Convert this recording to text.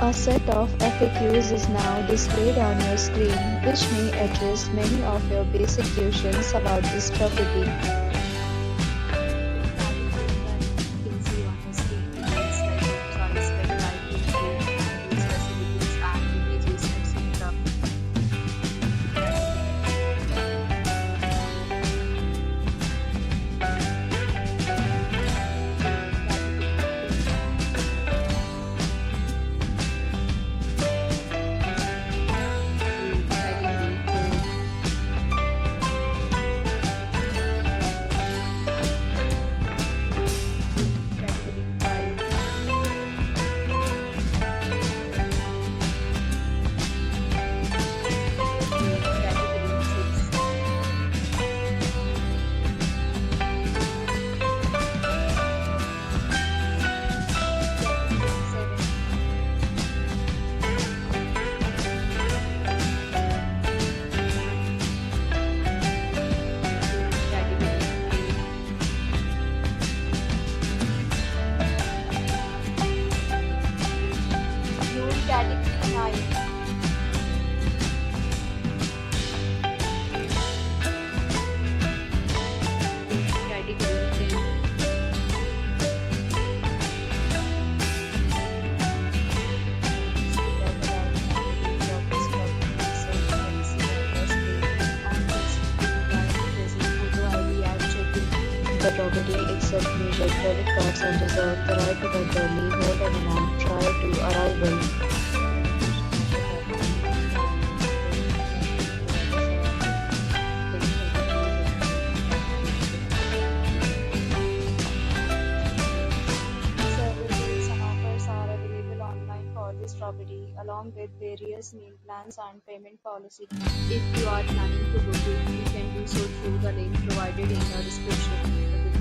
A set of FAQs is now displayed on your screen, which may address many of your basic questions about this property. The property accepts major credit cards and reserves the right to temporarily hold an amount prior to arrival. Several deals and offers are available online for this property, along with various meal plans and payment policies. If you are planning to book it, you can do so through the link provided in the description.